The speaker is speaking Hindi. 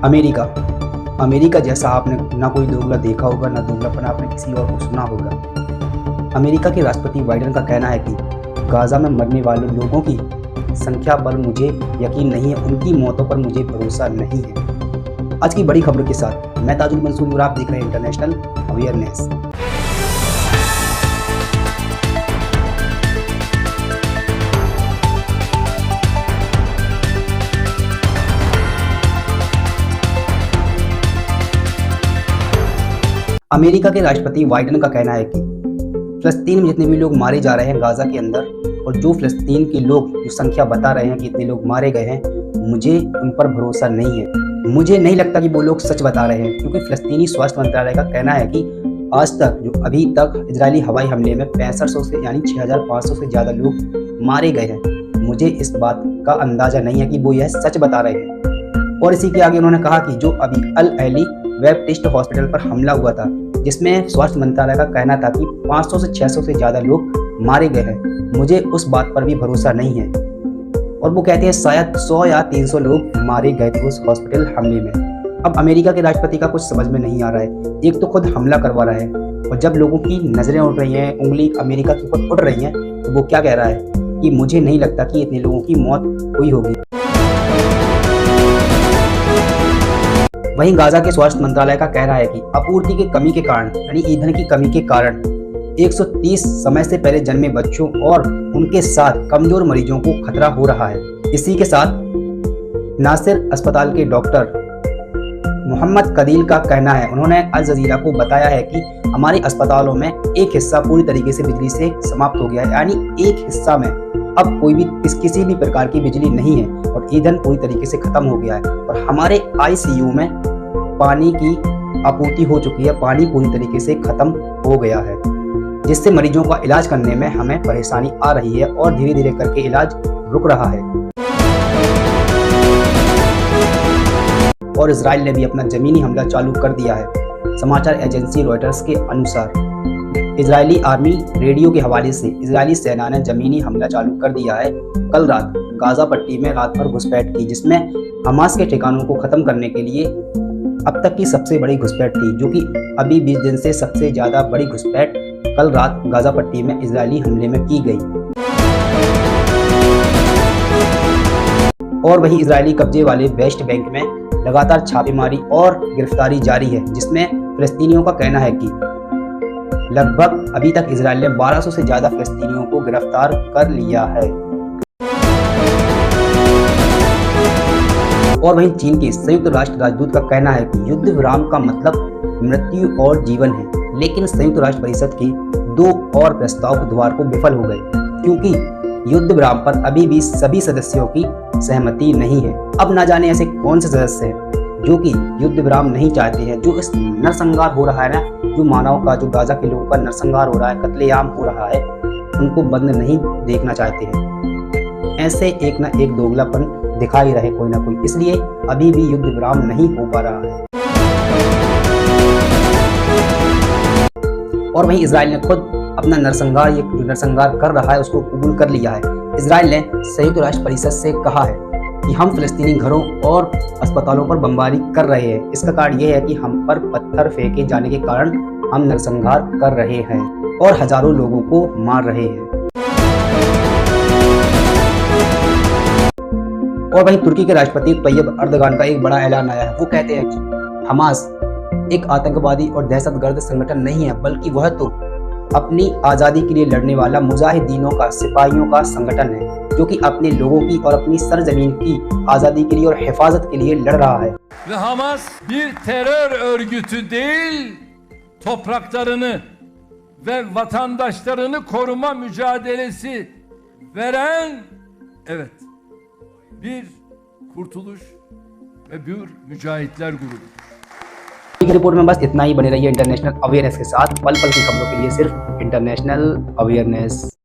अमेरिका। अमेरिका जैसा आपने ना कोई दोगला देखा होगा, ना दोगलापन आपने किसी और को सुना होगा। अमेरिका के राष्ट्रपति बाइडेन का कहना है कि गाज़ा में मरने वाले लोगों की संख्या पर मुझे यकीन नहीं है, उनकी मौतों पर मुझे भरोसा नहीं है। आज की बड़ी खबरों के साथ मैं ताजुल मंसूरी और आप देख रहे हैं इंटरनेशनल अवेयरनेस। अमेरिका के राष्ट्रपति बाइडेन का कहना है कि फ़लस्तीन में जितने भी लोग मारे जा रहे हैं गाज़ा के अंदर, और जो फ़लस्तीन के लोग जो संख्या बता रहे हैं कि इतने लोग मारे गए हैं, मुझे उन पर भरोसा नहीं है। मुझे नहीं लगता कि वो लोग सच बता रहे हैं, क्योंकि फ़लस्तीनी स्वास्थ्य मंत्रालय का कहना है कि आज तक जो अभी तक इजरायली हवाई हमले में 6500 से यानी 6500 से ज़्यादा लोग मारे गए हैं। मुझे इस बात का अंदाज़ा नहीं है कि वो यह सच बता रहे हैं। और इसी के आगे उन्होंने कहा कि जो अभी अल अहली बैप्टिस्ट हॉस्पिटल पर हमला हुआ था, जिसमें स्वास्थ्य मंत्रालय का कहना था कि 500 से 600 से ज़्यादा लोग मारे गए हैं, मुझे उस बात पर भी भरोसा नहीं है। और वो कहते हैं शायद 100 या 300 लोग मारे गए थे उस हॉस्पिटल हमले में। अब अमेरिका के राष्ट्रपति का कुछ समझ में नहीं आ रहा है। एक तो खुद हमला करवा रहा है, और जब लोगों की नज़रें उठ रही हैं, उंगली अमेरिका के ऊपर उठ रही हैं, तो वो क्या कह रहा है कि मुझे नहीं लगता कि इतने लोगों की मौत हुई होगी। वहीं गाज़ा के स्वास्थ्य मंत्रालय का कह रहा है कि आपूर्ति की कमी के कारण यानी ईंधन की कमी के कारण 130 समय से पहले जन्मे बच्चों और उनके साथ कमजोर मरीजों को खतरा हो रहा है। इसी के साथ नासिर अस्पताल के डॉक्टर मोहम्मद कदील का कहना है, उन्होंने अल जजीरा को बताया है कि हमारे अस्पतालों में एक हिस्सा पूरी तरीके से बिजली से समाप्त हो गया है, यानी एक हिस्सा में अब कोई भी किसी भी प्रकार की बिजली नहीं है और ईंधन पूरी तरीके से खत्म हो गया है। और हमारे आईसीयू में पानी की आपूर्ति हो चुकी है, पानी पूरी तरीके से खत्म हो गया है, जिससे मरीजों का इलाज करने में हमें परेशानी आ रही है और धीरे धीरे करके इलाज रुक रहा है। और इजराइल ने भी अपना जमीनी हमला चालू कर दिया है। समाचार एजेंसी रॉयटर्स के अनुसार इजरायली आर्मी रेडियो के हवाले से इजरायली सेना ने जमीनी हमला चालू कर दिया है। कल रात गाज़ा पट्टी में रात भर घुसपैठ की, जिसमें हमास के ठिकानों को खत्म करने के लिए अब तक की सबसे बड़ी घुसपैठ थी, जो कि अभी 20 दिन से सबसे ज्यादा बड़ी घुसपैठ कल रात गाज़ा पट्टी में इजरायली हमले में की गई। और वहीं इजरायली कब्जे वाले वेस्ट बैंक में लगातार छापेमारी और गिरफ्तारी जारी है, जिसमें फ़लस्तीनियों का कहना है कि लगभग अभी तक इजराइल ने 1200 से ज्यादा फ़लस्तीनियों को गिरफ्तार कर लिया है। और वहीं चीन के संयुक्त राष्ट्र राजदूत का कहना है कि युद्ध विराम का मतलब मृत्यु और जीवन है, लेकिन संयुक्त राष्ट्र परिषद के 2 और प्रस्ताव बुधवार को विफल हो गए, क्योंकि युद्ध विराम पर अभी भी सभी सदस्यों की सहमति नहीं है। अब ना जाने ऐसे कौन से सदस्य हैं जो कि युद्ध विराम नहीं चाहते हैं। जो इस नरसंहार हो रहा है ना, जो मानव का, जो गाज़ा के लोगों का नरसंहार हो रहा है, कत्लेआम हो रहा है, उनको बंद नहीं देखना चाहते हैं। ऐसे एक ना एक दोगलापन दिखा ही रहे कोई ना कोई, इसलिए अभी भी युद्ध विराम नहीं हो पा रहा है। और वहीं इजराइल ने खुद अपना नरसंहार, ये जो नरसंहार कर रहा है, उसको कबूल कर लिया है। इजराइल ने संयुक्त राष्ट्र परिषद से कहा है कि हम फ़लस्तीनी घरों और अस्पतालों पर बमबारी कर रहे हैं। इसका कारण यह है कि हम पर पत्थर फेंके जाने के कारण हम नरसंहार कर रहे हैं और हजारों लोगों को मार रहे हैं। और वहीं तुर्की के राष्ट्रपति तैयब अर्दगान का एक बड़ा ऐलान आया है। वो कहते हैं कि हमास एक आतंकवादी और दहशतगर्द संगठन नहीं है, बल्कि वह तो अपनी आज़ादी के लिए लड़ने वाला मुजाहिदीनों का, सिपाहियों का संगठन है, जो कि अपने लोगों की और अपनी सरजमीन की आज़ादी के लिए और हिफाजत के लिए लड़ रहा है। Ve Hamas bir terör örgütü değil, topraklarını ve vatandaşlarını koruma mücadelesi veren, evet, bir kurtuluş ve bir mücahitler grubu. एक रिपोर्ट में बस इतना ही। बने रहिए इंटरनेशनल अवेयरनेस के साथ। पल पल की खबरों के लिए सिर्फ इंटरनेशनल अवेयरनेस।